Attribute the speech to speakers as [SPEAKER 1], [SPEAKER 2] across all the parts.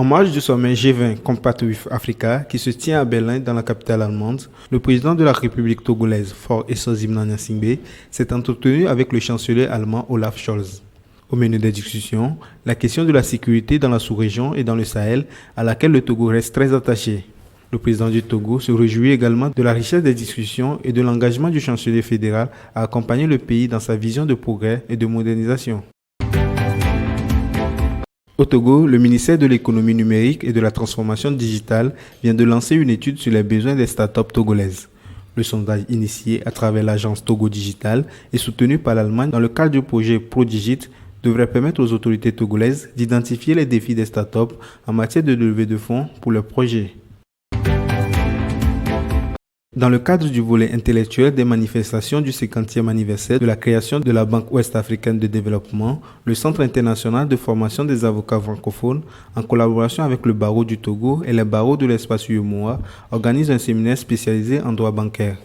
[SPEAKER 1] En marge du sommet G20 Compact with Africa qui se tient à Berlin dans la capitale allemande, le président de la République togolaise, Faure Essoziman-Gnassingbé, s'est entretenu avec le chancelier allemand Olaf Scholz. Au menu des discussions, la question de la sécurité dans la sous-région et dans le Sahel, à laquelle le Togo reste très attaché. Le président du Togo se réjouit également de la richesse des discussions et de l'engagement du chancelier fédéral à accompagner le pays dans sa vision de progrès et de modernisation. Au Togo, le ministère de l'économie numérique et de la transformation digitale vient de lancer une étude sur les besoins des startups togolaises. Le sondage initié à travers l'agence Togo Digital et soutenu par l'Allemagne dans le cadre du projet ProDigit devrait permettre aux autorités togolaises d'identifier les défis des startups en matière de levée de fonds pour leurs projets. Dans le cadre du volet intellectuel des manifestations du 50e anniversaire de la création de la Banque ouest-africaine de développement, le Centre international de formation des avocats francophones, en collaboration avec le barreau du Togo et les barreaux de l'espace UEMOA, organise un séminaire spécialisé en droit bancaire.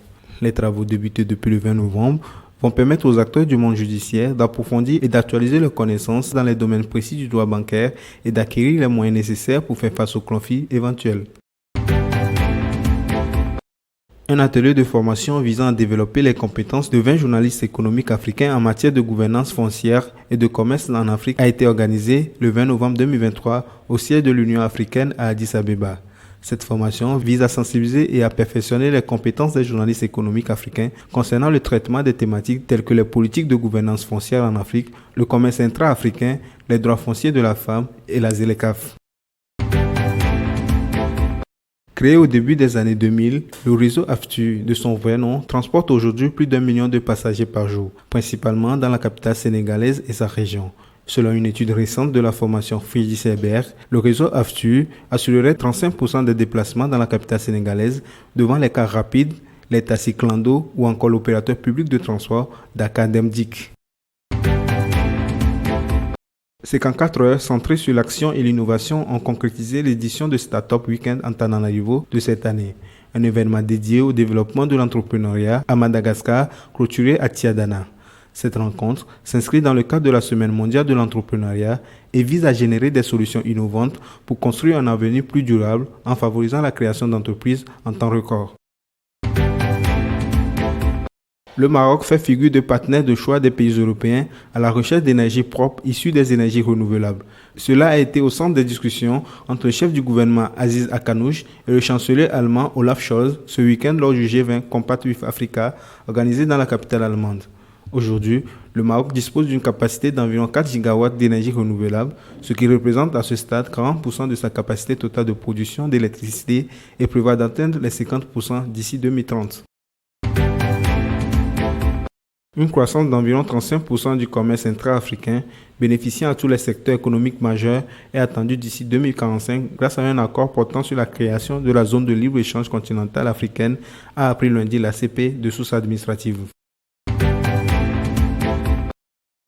[SPEAKER 1] Les travaux débutés depuis le 20 novembre vont permettre aux acteurs du monde judiciaire d'approfondir et d'actualiser leurs connaissances dans les domaines précis du droit bancaire et d'acquérir les moyens nécessaires pour faire face aux conflits éventuels. Un atelier de formation visant à développer les compétences de 20 journalistes économiques africains en matière de gouvernance foncière et de commerce en Afrique a été organisé le 20 novembre 2023 au siège de l'Union africaine à Addis Abeba. Cette formation vise à sensibiliser et à perfectionner les compétences des journalistes économiques africains concernant le traitement des thématiques telles que les politiques de gouvernance foncière en Afrique, le commerce intra-africain, les droits fonciers de la femme et la ZLECAf. Créé au début des années 2000, le réseau AFTU, de son vrai nom, transporte aujourd'hui plus d'1 million de passagers par jour, principalement dans la capitale sénégalaise et sa région. Selon une étude récente de la formation Fiji-Cerber, le réseau AFTU assurerait 35% des déplacements dans la capitale sénégalaise devant les cars rapides, les taxis clando ou encore l'opérateur public de transport Dakar Demdik. C'est qu'en 4 heures, centrés sur l'action et l'innovation, ont concrétisé l'édition de Startup Weekend Antananarivo de cette année, un événement dédié au développement de l'entrepreneuriat à Madagascar, clôturé à Tiadana. Cette rencontre s'inscrit dans le cadre de la Semaine mondiale de l'entrepreneuriat et vise à générer des solutions innovantes pour construire un avenir plus durable en favorisant la création d'entreprises en temps record. Le Maroc fait figure de partenaire de choix des pays européens à la recherche d'énergie propre issue des énergies renouvelables. Cela a été au centre des discussions entre le chef du gouvernement Aziz Akanouch et le chancelier allemand Olaf Scholz ce week-end lors du G20 Compact with Africa organisé dans la capitale allemande. Aujourd'hui, le Maroc dispose d'une capacité d'environ 4 gigawatts d'énergie renouvelable, ce qui représente à ce stade 40% de sa capacité totale de production d'électricité et prévoit d'atteindre les 50% d'ici 2030. Une croissance d'environ 35% du commerce intra-africain bénéficiant à tous les secteurs économiques majeurs est attendue d'ici 2045 grâce à un accord portant sur la création de la zone de libre-échange continentale africaine, a appris lundi la CP de sources administratives.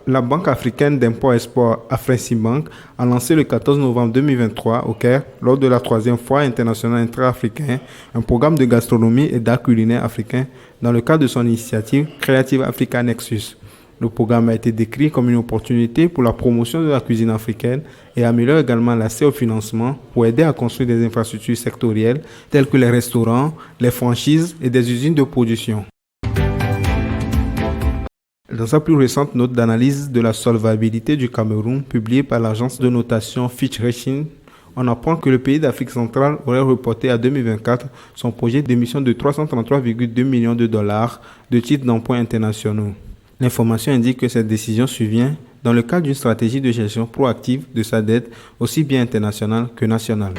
[SPEAKER 1] La Banque africaine d'import-export Afreximbank a lancé le 14 novembre 2023 au Caire, lors de la 3e foire internationale intra-africaine, un programme de gastronomie et d'art culinaire africain dans le cadre de son initiative Creative Africa Nexus. Le programme a été décrit comme une opportunité pour la promotion de la cuisine africaine et améliore également l'accès au financement pour aider à construire des infrastructures sectorielles telles que les restaurants, les franchises et des usines de production. Dans sa plus récente note d'analyse de la solvabilité du Cameroun, publiée par l'agence de notation Fitch Ratings, on apprend que le pays d'Afrique centrale aurait reporté à 2024 son projet d'émission de 333,2 millions de dollars de titres d'emprunt internationaux. L'information indique que cette décision survient dans le cadre d'une stratégie de gestion proactive de sa dette aussi bien internationale que nationale.